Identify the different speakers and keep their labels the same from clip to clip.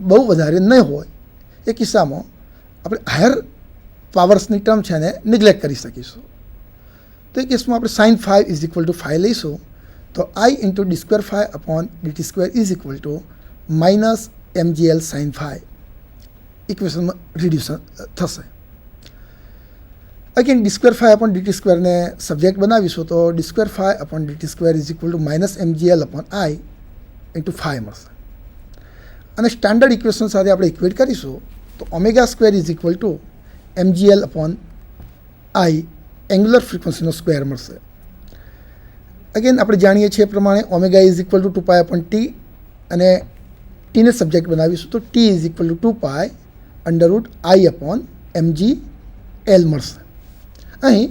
Speaker 1: બહુ વધારે ન હોય એ કિસ્સામાં આપણે હાયર પાવર્સની ટર્મ છે એને નિગ્લેક્ટ કરી શકીશું. તો એ કેસમાં આપણે sin phi is equal to phi લઈશું, તો I into d square phi upon dt square is equal to minus mgl sin phi ઇક્વેશનમાં રિડ્યુસ થશે. Again d square phi upon dt સ્ક્વેરને સબ્જેક્ટ બનાવીશું, તો d square phi upon dt square is equal to minus mgl upon I into phi મળશે. અને standard equation સાથે આપણે equate કરીશું, તો omega square is equal to mgl upon I angular ફ્રીક્વન્સીનો સ્ક્વેર મળશે. અગેન આપણે જાણીએ છીએ એ પ્રમાણે omega is equal to 2 pi upon t, અને ટીને સબ્જેક્ટ બનાવીશું તો T is equal to 2 pi under root I upon mgl મળશે. અહીં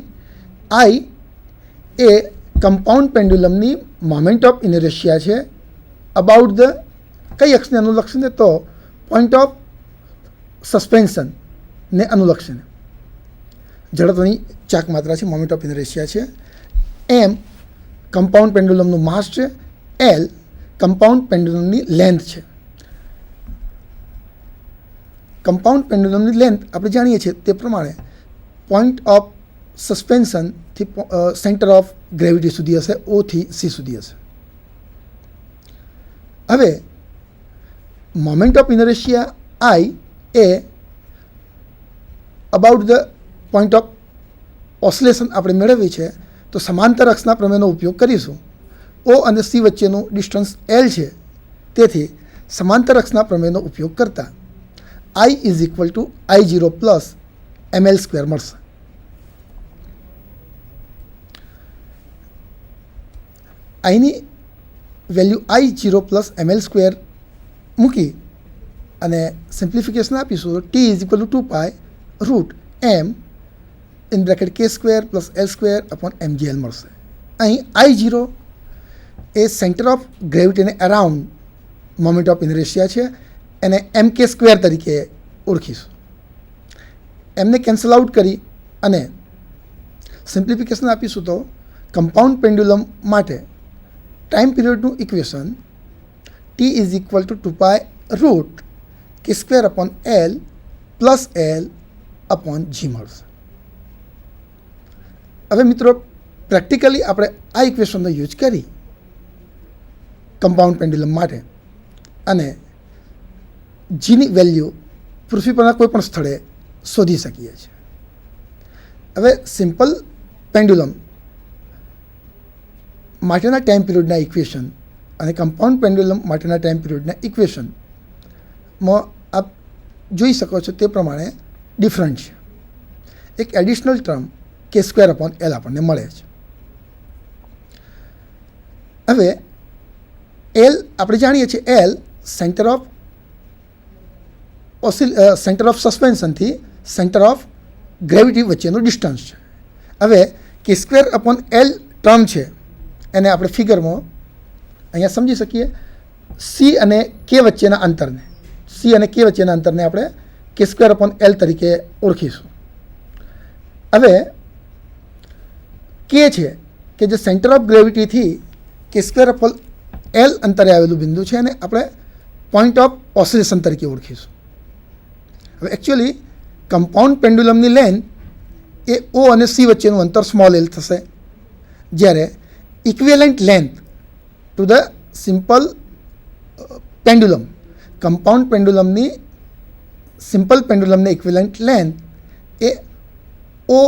Speaker 1: I એ કમ્પાઉન્ડ પેન્ડ્યુલમની મોમેન્ટ ઓફ ઇનર્શિયા છે અબાઉટ ધ કઈ અક્ષને અનુલક્ષીને, તો પોઈન્ટ ઓફ સસ્પેન્શનને અનુલક્ષીને. જડત્વની ચાક માત્રા છે, મોમેન્ટ ઓફ ઇનર્શિયા છે. એમ કમ્પાઉન્ડ પેન્ડ્યુલમનું માસ છે, એલ કમ્પાઉન્ડ પેન્ડ્યુલમની લેન્થ છે. કમ્પાઉન્ડ પેન્ડ્યુલમની લેન્થ આપણે જાણીએ છીએ તે પ્રમાણે પોઈન્ટ ઓફ સસ્પેન્શનથી સેન્ટર ઓફ ગ્રેવિટી સુધી હશે, O થી C સુધી હશે. હવે મોમેન્ટ ઓફ ઇનર્શિયા I એ about the point of oscillation આપણે મેળવવી છે, તો સમાંતર અક્ષના પ્રમેયનો ઉપયોગ કરીશું. O અને C વચ્ચેનું ડિસ્ટન્સ L છે, તેથી સમાંતર અક્ષના પ્રમેયનો ઉપયોગ કરતા I is equal to I0 plus ml square મળશે. આઈની value I0 plus ml square મૂકી અને સિમ્પ્લિફિકેશન આપીશું, તો T is equal to 2 pi root M in bracket K square plus L square upon mgl મળશે. અહીં I0 એ centre of ગ્રેવિટીને અરાઉન્ડ મોમેન્ટ ઓફ ઇનર્શિયા છે, એને mk સ્ક્વેર તરીકે ઓળખીશું. એમને કેન્સલ આઉટ કરી અને સિમ્પ્લિફિકેશન આપીશું, તો કમ્પાઉન્ડ પેન્ડ્યુલમ માટે ટાઈમ પીરિયડનું equation T is equal to 2 pi root K square upon L plus L upon G મળશે. હવે મિત્રો પ્રેક્ટિકલી આપણે આ ઇક્વેશનનો યુઝ કરી કમ્પાઉન્ડ પેન્ડ્યુલમ માટે અને જીની વેલ્યુ પૃથ્વી પરના કોઈ પણ સ્થળે શોધી શકીએ છીએ. હવે સિમ્પલ પેન્ડ્યુલમ માટેના ટાઈમ પીરિયડના ઇક્વેશન અને કમ્પાઉન્ડ પેન્ડ્યુલમ માટેના ટાઈમ પીરિયડના ઇક્વેશનમાં આપ જોઈ શકો છો તે પ્રમાણે ડિફરન્ટ છે. એક additional term K square upon L આપણને મળે છે. હવે એલ આપણે જાણીએ છીએ, એલ સેન્ટર ઓફ સસ્પેન્શનથી સેન્ટર ઓફ ગ્રેવિટી વચ્ચેનું ડિસ્ટન્સ છે. હવે કે સ્ક્વેર અપોન એલ ટર્મ છે એને આપણે ફિગરમાં અહીંયા સમજી શકીએ. સી અને કે વચ્ચેના અંતરને આપણે કે સ્ક્વેર અપોન એલ તરીકે ઓળખીશું. હવે કે છે કે જે સેન્ટર ઓફ ગ્રેવિટીથી કે સ્ક્વેર અપોન એલ અંતરે આવેલું બિંદુ છે એને આપણે પોઈન્ટ ઓફ ઓસિલેશન તરીકે ઓળખીશું. હવે એકચ્યુઅલી કમ્પાઉન્ડ પેન્ડ્યુલમની લેન્થ એ O અને C વચ્ચેનું અંતર સ્મોલ એલ થશે, જ્યારે equivalent length to the simple pendulum compound પેન્ડ્યુલમની સિમ્પલ પેન્ડ્યુલમની ઇક્વિવેલન્ટ લેન્થ એ O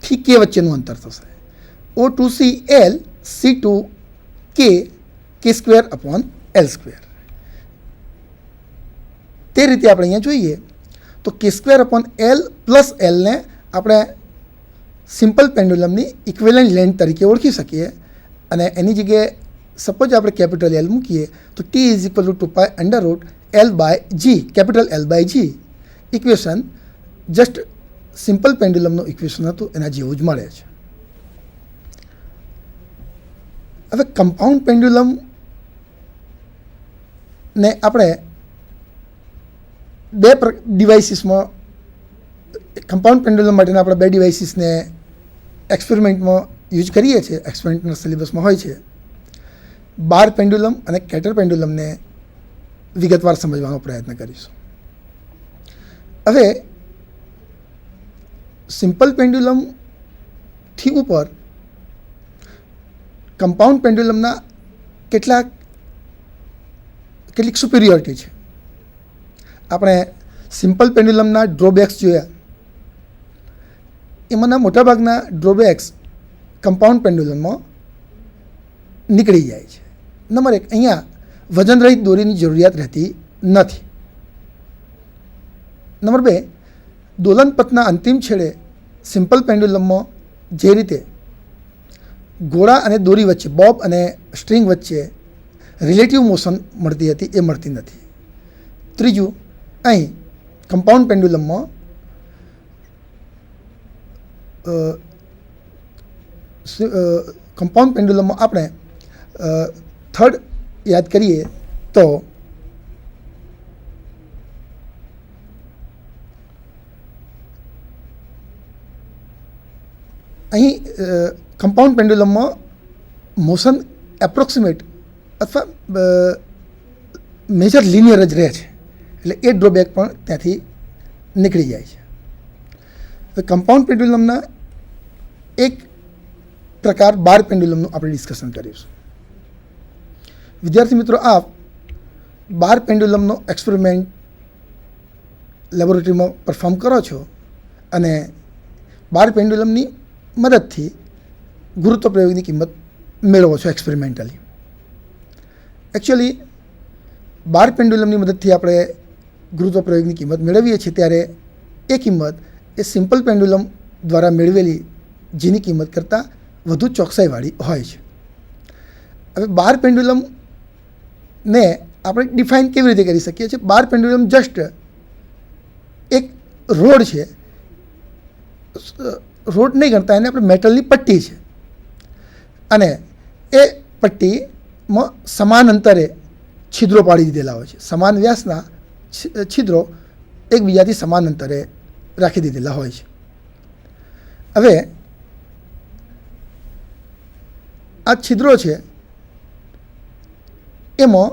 Speaker 1: થી K વચ્ચેનું અંતર થશે. O to C L, C to K square upon L square. તે રીતે આપણે અહીંયા જોઈએ તો K square upon L plus એલને આપણે સિમ્પલ પેન્ડ્યુલમની ઇક્વિવેલન્ટ લેન્થ તરીકે ઓળખી શકીએ, અને એની જગ્યાએ સપોઝ આપણે કેપિટલ એલ મૂકીએ તો T is equal to 2 pi under root L by G, capital L by G. Equation just simple પેન્ડ્યુલમનું ઇક્વેશન હતું એના જેવું જ મળે છે. હવે કમ્પાઉન્ડ પેન્ડ્યુલમને આપણે બે ડિવાઇસીસમાં કમ્પાઉન્ડ પેન્ડ્યુલમ માટેના આપણે બે ડિવાઇસીસને એક્સપેરિમેન્ટમાં યુઝ કરીએ છીએ, એક્સપેરિમેન્ટના સિલેબસમાં હોય છે. બાર પેન્ડ્યુલમ અને કેટર પેન્ડ્યુલમને વિગતવાર સમજવાનો પ્રયત્ન કરીશું. હવે સિમ્પલ પેન્ડ્યુલમથી ઉપર કમ્પાઉન્ડ પેન્ડ્યુલમના કેટલીક સુપિરિયોરિટી છે. આપણે સિમ્પલ પેન્ડ્યુલમના ડ્રોબેક્સ જોયા, એમાંના મોટાભાગના ડ્રોબેક્સ કમ્પાઉન્ડ પેન્ડ્યુલમમાં નીકળી જાય છે. નંબર 1, અહીંયા વજનરહિત દોરીની જરૂરિયાત રહેતી નથી. નંબર 2, દોલનપથના અંતિમ છેડે સિમ્પલ પેન્ડ્યુલમમાં જે રીતે ગોળા અને દોરી વચ્ચે, બોબ અને સ્ટ્રિંગ વચ્ચે રિલેટિવ મોશન મળતી હતી એ મળતી નથી. ત્રીજું, અહીં કમ્પાઉન્ડ પેન્ડ્યુલમમાં આપણે થર્ડ યાદ કરીએ તો અહીં કમ્પાઉન્ડ પેન્ડ્યુલમમાં મોશન એપ્રોક્સિમેટ અથવા મેજર લિનિયર જ રહે છે, એટલે એ ડ્રોબેક પણ ત્યાંથી નીકળી જાય છે. હવે કમ્પાઉન્ડ પેન્ડ્યુલમના એક પ્રકાર બાર પેન્ડ્યુલમનું આપણે ડિસ્કશન કરીશું. વિદ્યાર્થી મિત્રો, આપ બાર પેન્ડ્યુલમનો એક્સપેરિમેન્ટ લેબોરેટરીમાં પરફોર્મ કરો છો અને બાર પેન્ડ્યુલમની મદદથી ગુરુત્વ પ્રયોગની કિંમત મેળવો છો એક્સપેરિમેન્ટલી. એકચ્યુઅલી બાર પેન્ડ્યુલમની મદદથી આપણે ગુરુત્વ પ્રયોગની કિંમત મેળવીએ છીએ ત્યારે એ કિંમત એ સિમ્પલ પેન્ડ્યુલમ દ્વારા મેળવેલી જેની કિંમત કરતાં વધુ ચોકસાઈવાળી હોય છે. હવે બાર પેન્ડ્યુલમને આપણે ડિફાઇન કેવી રીતે કરી શકીએ છીએ? બાર પેન્ડ્યુલમ જસ્ટ એક રોડ છે, રોડ નહીં ગણતા, એને આપણે મેટલની પટ્ટી છે અને એ પટ્ટીમાં સમાન અંતરે છિદ્રો પાડી દીધેલા હોય છે. સમાન વ્યાસના છિદ્રો એકબીજાથી સમાન અંતરે રાખી દીધેલા હોય છે. હવે આ છિદ્રો છે એમાં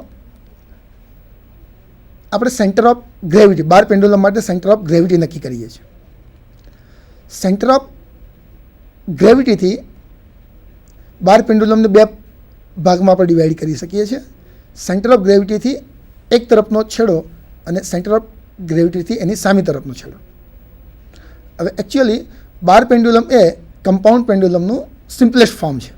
Speaker 1: આપણે centre of gravity, bar pendulum માટે સેન્ટર ઓફ ગ્રેવિટી નક્કી કરીએ છીએ. સેન્ટર ઓફ ગ્રેવિટીથી બાર પેન્ડ્યુલમને બે ભાગમાં આપણે ડિવાઈડ કરી શકીએ છીએ. સેન્ટર ઓફ ગ્રેવિટીથી એક તરફનો છેડો અને સેન્ટર ઓફ ગ્રેવિટીથી એની સામી તરફનો છેડો. હવે એકચ્યુઅલી બાર પેન્ડ્યુલમ એ કમ્પાઉન્ડ પેન્ડ્યુલમનું સિમ્પલેસ્ટ ફોર્મ છે.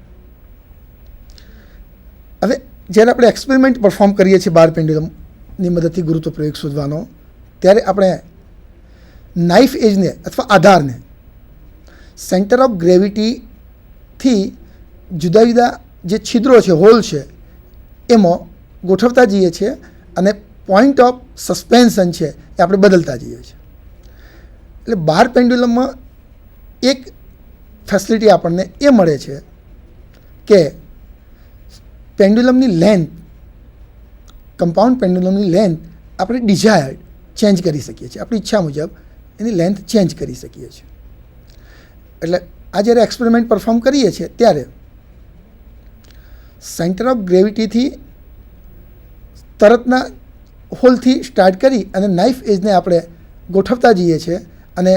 Speaker 1: હવે જ્યારે આપણે એક્સપેરિમેન્ટ પરફોર્મ કરીએ છીએ બાર પેન્ડ્યુલમની મદદથી ગુરુત્વ પ્રયોગ શોધવાનો, ત્યારે આપણે નાઇફ એજને અથવા આધારને સેન્ટર ઓફ ગ્રેવિટીથી જુદા જુદા જે છિદ્રો છે, હોલ છે, એમાં ગોઠવતા જઈએ છીએ અને પોઈન્ટ ઓફ સસ્પેન્શન છે એ આપણે બદલતા જઈએ છીએ. એટલે બાર પેન્ડ્યુલમમાં એક ફેસિલિટી આપણને એ મળે છે કે પેન્ડ્યુલમની લેન્થ, કમ્પાઉન્ડ પેન્ડ્યુલમની લેન્થ આપણે ડિઝાયર્ડ ચેન્જ કરી શકીએ છીએ, આપણી ઈચ્છા મુજબ એની લેન્થ ચેન્જ કરી શકીએ છીએ. એટલે આ જ્યારે એક્સપેરિમેન્ટ પરફોર્મ કરીએ છીએ ત્યારે સેન્ટર ઓફ ગ્રેવિટીથી તરતના હોલથી સ્ટાર્ટ કરી અને નાઇફ એજને આપણે ગોઠવતા જઈએ છીએ અને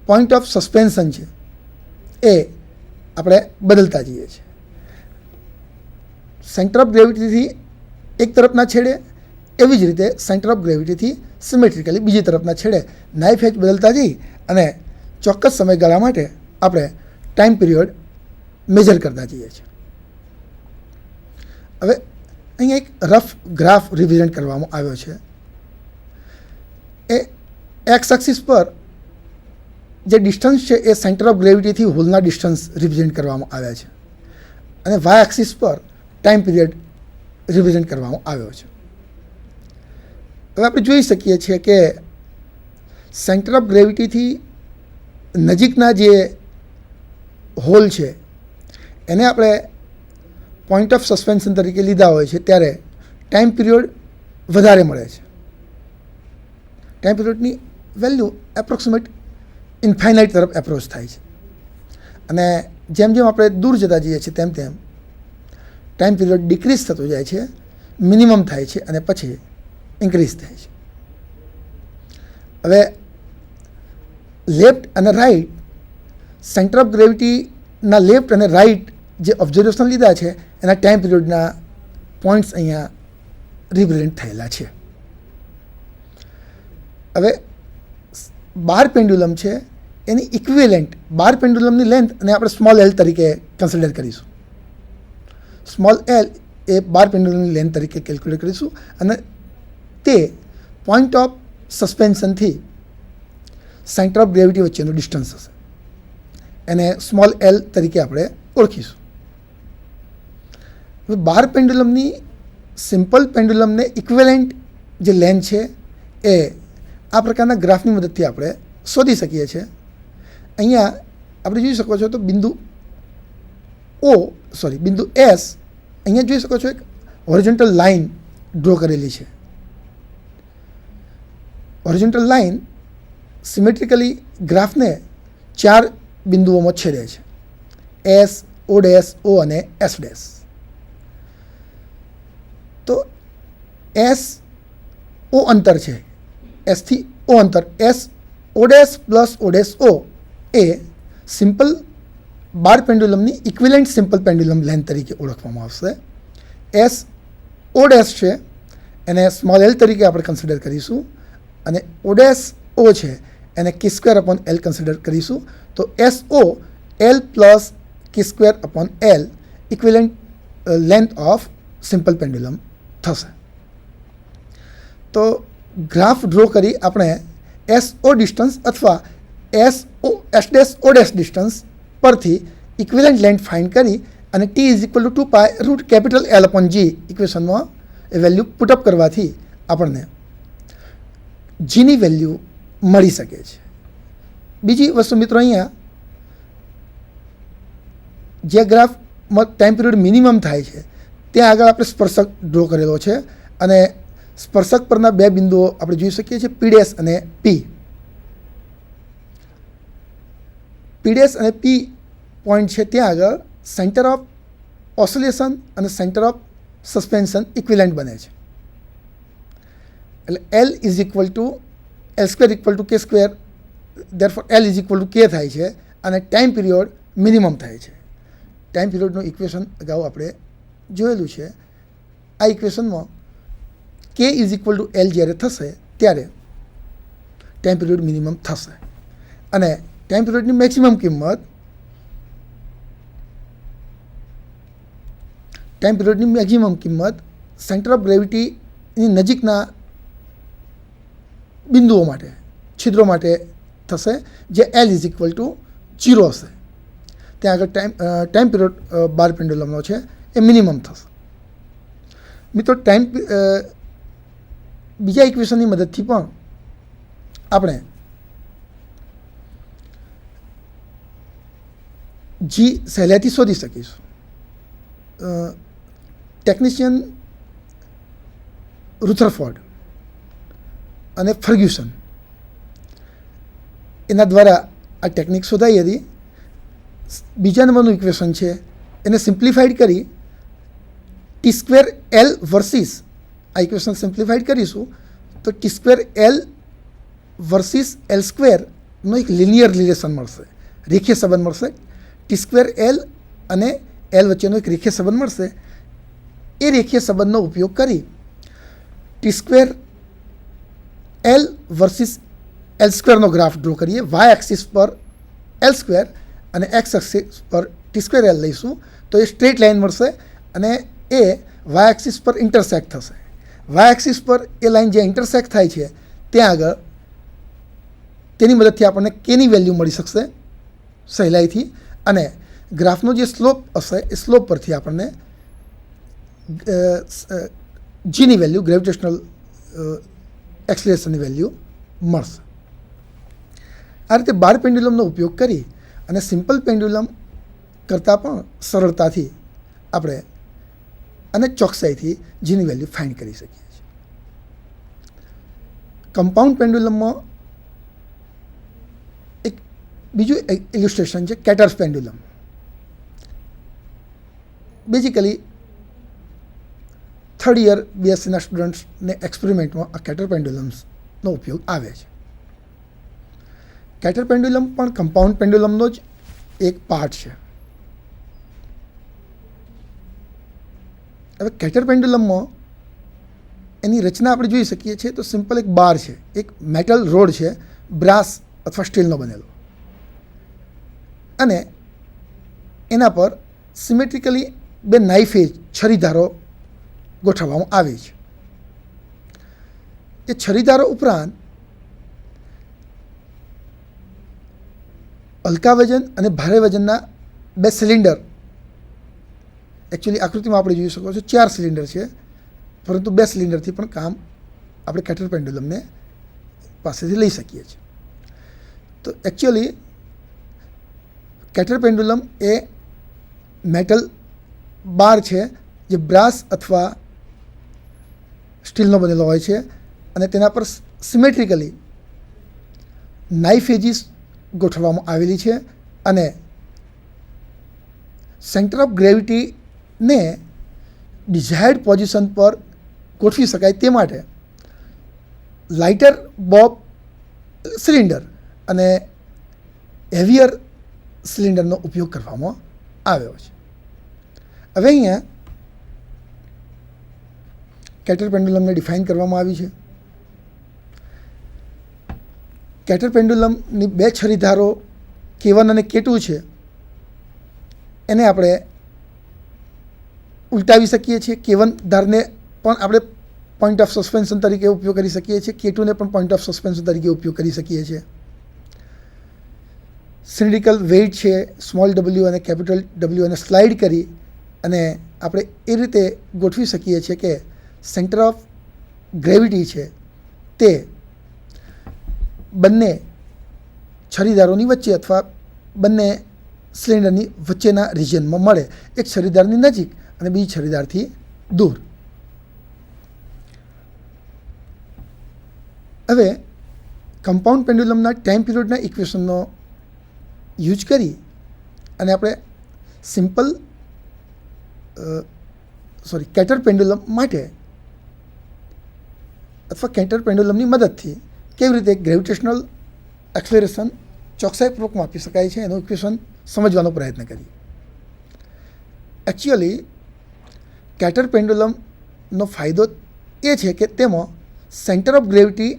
Speaker 1: પોઈન્ટ ઓફ સસ્પેન્શન છે એ આપણે બદલતા જઈએ છીએ. સેન્ટર ઓફ ગ્રેવિટીથી એક તરફના છેડે, એવી જ રીતે સેન્ટર ઓફ ગ્રેવિટીથી સિમેટ્રિકલી બીજી તરફના છેડે નાઇફ એજ બદલતા જઈ અને ચોક્કસ સમયગાળા માટે આપણે ટાઈમ પીરિયડ મેજર કરતા જઈએ છીએ. હવે અહીંયા એક રફ ગ્રાફ રિપ્રેઝેન્ટ કરવામાં આવ્યો છે. એ એક્સ એક્સિસ પર જે ડિસ્ટન્સ છે એ સેન્ટર ઓફ ગ્રેવિટીથી હોલના ડિસ્ટન્સ રિપ્રેઝેન્ટ કરવામાં આવ્યા છે અને વાય એક્સિસ પર ટાઈમ પીરિયડ રિપ્રેઝેન્ટ કરવામાં આવ્યો છે. હવે આપણે જોઈ શકીએ છીએ કે સેન્ટર ઓફ ગ્રેવિટીથી નજીકના જે હોલ છે એને આપણે પોઈન્ટ ઓફ સસ્પેન્શન તરીકે લીધા હોય છે ત્યારે ટાઈમ પીરિયડ વધારે મળે છે. ટાઈમ પીરિયડની વેલ્યુ એપ્રોક્સિમેટ ઇન્ફાઇનાઇટ તરફ એપ્રોચ થાય છે અને જેમ જેમ આપણે દૂર જતા જઈએ છીએ તેમ તેમ ટાઈમ પીરિયડ ડિક્રીઝ થતો જાય છે, મિનિમમ થાય છે અને પછી ઇન્ક્રીઝ થાય છે. હવે લેફ્ટ અને રાઈટ, સેન્ટર ઓફ ગ્રેવિટીના લેફ્ટ અને રાઈટ જે ઓબ્ઝર્વેશન લીધા છે એના ટાઈમ પીરિયડના પોઈન્ટ્સ અહીંયા રિપ્રેઝેન્ટ થયેલા છે. હવે બાર પેન્ડ્યુલમ છે એની ઇક્વિવેલન્ટ બાર પેન્ડ્યુલમની લેન્થ અને આપણે સ્મોલ એલ તરીકે કન્સિડર કરીશું. સ્મોલ એલ એ બાર પેન્ડ્યુલમની લેન્થ તરીકે કેલ્ક્યુલેટ કરીશું અને તે પોઈન્ટ ઓફ સસ્પેન્શનથી સેન્ટર ઓફ ગ્રેવિટી વચ્ચેનું ડિસ્ટન્સ હશે. એને સ્મોલ એલ તરીકે આપણે ઓળખીશું. હવે બાર પેન્ડ્યુલમની સિમ્પલ પેન્ડ્યુલમને ઇક્વિવેલન્ટ જે લેન્થ છે એ આ પ્રકારના ગ્રાફની મદદથી આપણે શોધી શકીએ છીએ. અહીંયા આપણે જોઈ શકો છો તો બિંદુ એસ અહીંયા જોઈ શકો છો એક હોરિઝોન્ટલ લાઇન ડ્રો કરેલી છે. હોરિઝોન્ટલ લાઇન સિમેટ્રિકલી ગ્રાફને 4 બિંદુઓમાં છેદે છે. એસ, ઓ ડેશ, ઓ અને એસ ડેશ. તો એસ ઓ અંતર છે, એસથી ઓ અંતર, S O dash plus O dash O એ સિમ્પલ બાર પેન્ડ્યુલમની ઇક્વિવેલન્ટ સિમ્પલ પેન્ડ્યુલમ લેન્થ તરીકે ઓળખવામાં આવશે. એસ ઓ ડેશ છે એને સ્મોલ એલ તરીકે આપણે કન્સિડર કરીશું અને ઓ ડેશ ઓ છે એને કે સ્ક્વેર અપોન એલ કન્સિડર કરીશું. તો S O L plus K square upon L equivalent length of simple pendulum થશે. તો ગ્રાફ ડ્રો કરી આપણે એસ ઓ ડિસ્ટન્સ અથવા S dash O dash distance પરથી ઇક્વિવેલન્ટ લેન્થ ફાઇન્ડ કરી અને T is equal to 2 pi root capital L upon G ઇક્વેશનમાં એ વેલ્યુ પુટઅપ કરવાથી આપણને જીની વેલ્યુ મળી શકે છે. બીજી વસ્તુ મિત્રો, અહીંયા જે ગ્રાફમાં ટાઈમ પીરિયડ મિનિમમ થાય છે ત્યાં આગળ આપણે સ્પર્શક ડ્રો કરેલો છે અને સ્પર્શક પરના 2 બિંદુઓ આપણે જોઈ શકીએ છીએ, પી ડેશ અને પી. પી ડેશ અને પી પોઈન્ટ છે ત્યાં આગળ સેન્ટર ઓફ ઓસિલેશન અને સેન્ટર ઓફ સસ્પેન્શન ઇક્વિવેલન્ટ બને છે. એટલે L is equal to L square equal to K square, therefore L is equal to K થાય છે અને ટાઈમ પીરિયડ મિનિમમ થાય છે. ટાઈમ પીરિયડનું ઇક્વેશન અગાઉ આપણે જોયેલું છે. આ ઇક્વેશનમાં કે ઇઝ ઇક્વલ ટુ એલ જ્યારે થશે ત્યારે ટાઈમ પીરિયડ મિનિમમ થશે અને ટાઈમ પીરિયડની મેક્સિમમ કિંમત સેન્ટર ઓફ ગ્રેવિટીની નજીકના બિંદુઓ માટે, છિદ્રો માટે થશે, જે એલ ઇઝ ઇક્વલ ટુ 0 હશે. ત્યાં આગળ ટાઈમ પીરિયડ બાર પેન્ડ્યુલમનો છે એ મિનિમમ થશે. મિત્રો, બીજા ઇક્વેશનની મદદથી પણ આપણે જી સહેલાઈથી શોધી શકીશું. ટેકનિશિયન રુથરફોર્ડ અને ફર્ગ્યુસન એના દ્વારા આ ટેકનિક શોધાઈ હતી. બીજા નંબરનું ઇક્વેશન છે એને સિમ્પ્લિફાઈડ કરી ટી સ્ક્વેર એલ વર્સિસ, આ ઇક્વેશન સિમ્પ્લિફાઈડ કરીશું તો T square L versus L સ્ક્વેરનો એક લિનિયર રિલેશન મળશે, રેખીય સંબંધ મળશે. ટી સ્ક્વેર એલ અને એલ વચ્ચેનો એક રેખીય સંબંધ મળશે. એ રેખીય સંબંધનો ઉપયોગ કરી T square L versus L સ્ક્વેરનો ગ્રાફ ડ્રો કરીએ. વાય એક્સિસ પર એલ સ્ક્વેર અને એક્સ એક્સિસ પર ટી સ્ક્વેર એલ લઈશું તો એ સ્ટ્રેટ લાઇન મળશે અને એ વાય એક્સિસ પર ઇન્ટરસેક્ટ થશે. વાય એક્સિસ પર એ લાઇન જે ઇન્ટરસેક્ટ થાય છે ત્યાં આગળ તેની મદદથી આપણને કેની વેલ્યુ મળી શકશે સહેલાઈથી અને ગ્રાફનો જે સ્લોપ હશે એ સ્લોપ પરથી આપણને જીની વેલ્યુ, ગ્રેવિટેશનલ એક્સલેશનની વેલ્યુ મળશે. આ રીતે બાર પેન્ડ્યુલમનો ઉપયોગ કરી અને સિમ્પલ પેન્ડ્યુલમ કરતાં પણ સરળતાથી આપણે અને ચોકસાઈથી જીની વેલ્યુ ફાઇન્ડ કરી શકીએ છીએ. કમ્પાઉન્ડ પેન્ડ્યુલમમાં એક બીજું ઇલ્યુસ્ટ્રેશન છે Kater's pendulum. Basically third year બીએસસીના સ્ટુડન્ટ્સને એક્સપેરિમેન્ટમાં આ કેટર પેન્ડ્યુલમ્સનો ઉપયોગ આવે છે. કેટર પેન્ડ્યુલમ પણ કમ્પાઉન્ડ પેન્ડ્યુલમનો જ એક પાર્ટ છે. હવે કેટર પેન્ડ્યુલમમાં એની રચના આપણે જોઈ શકીએ છીએ તો સિમ્પલ એક બાર છે, એક મેટલ રોડ છે, બ્રાસ અથવા સ્ટીલનો બનેલો, અને એના પર સિમેટ્રિકલી બે નાઇફ એજ છરીધારો ગોઠવવામાં આવી છે. એ છરીધારો ઉપરાંત હલકા વજન અને ભારે વજનના બે સિલિન્ડર, એકચ્યુઅલી આકૃતિમાં આપણે જોઈ શકો છો 4 સિલિન્ડર છે, પરંતુ 2 સિલિન્ડરથી પણ કામ આપણે કેટર પેન્ડ્યુલમને પાસેથી લઈ શકીએ છીએ. તો એકચ્યુઅલી કેટર પેન્ડ્યુલમ એ મેટલ બાર છે જે બ્રાસ અથવા સ્ટીલનો બનેલો હોય છે, અને તેના પર સિમેટ્રિકલી નાઇફ એજીસ ગોઠવવામાં આવેલી છે, અને સેન્ટર ઓફ ગ્રેવિટીને ડિઝાયર્ડ પોઝિશન પર ગોઠવી શકાય તે માટે લાઇટર બોબ સિલિન્ડર અને હેવિયર સિલિન્ડરનો ઉપયોગ કરવામાં આવ્યો છે. હવે અહીંયા કેટર પેન્ડ્યુલમને ડિફાઇન કરવામાં આવી છે. કેટર પેન્ડ્યુલમની બે છરીધારો K1 અને K2 છે, એને આપણે ઉલટાવી શકીએ છીએ. K1 ધારને પણ આપણે પોઈન્ટ ઓફ સસ્પેન્શન તરીકે ઉપયોગ કરી શકીએ છીએ, K2 ને પણ પોઈન્ટ ઓફ સસ્પેન્શન તરીકે ઉપયોગ કરી શકીએ છીએ. સિલિન્ડ્રિકલ વેઇટ છે સ્મોલ w અને કેપિટલ W અને સ્લાઇડ કરી અને આપણે એ રીતે ગોઠવી શકીએ છીએ કે સેન્ટર ઓફ ગ્રેવિટી છે તે બંને છરીદારોની વચ્ચે અથવા બંને સિલિન્ડરની વચ્ચેના રિજિયનમાં મળે, એક છરીદારની નજીક અને બીજી છરીદારથી દૂર. હવે કમ્પાઉન્ડ પેન્ડ્યુલમના ટાઈમ પિરિયડના ઇક્વેશનનો યુઝ કરી અને આપણે સિમ્પલ કેટર પેન્ડ્યુલમ માટે અથવા કેટર પેન્ડ્યુલમની મદદથી કેવી રીતે ગ્રેવિટેશનલ એક્સેલરેશન ચોકસાઈપૂર્વક માપી શકાય છે એનું ઇક્વેશન સમજવાનો પ્રયત્ન કરીએ. એકચ્યુઅલી કેટર પેન્ડ્યુલમનો ફાયદો એ છે કે તેમાં સેન્ટર ઓફ ગ્રેવિટી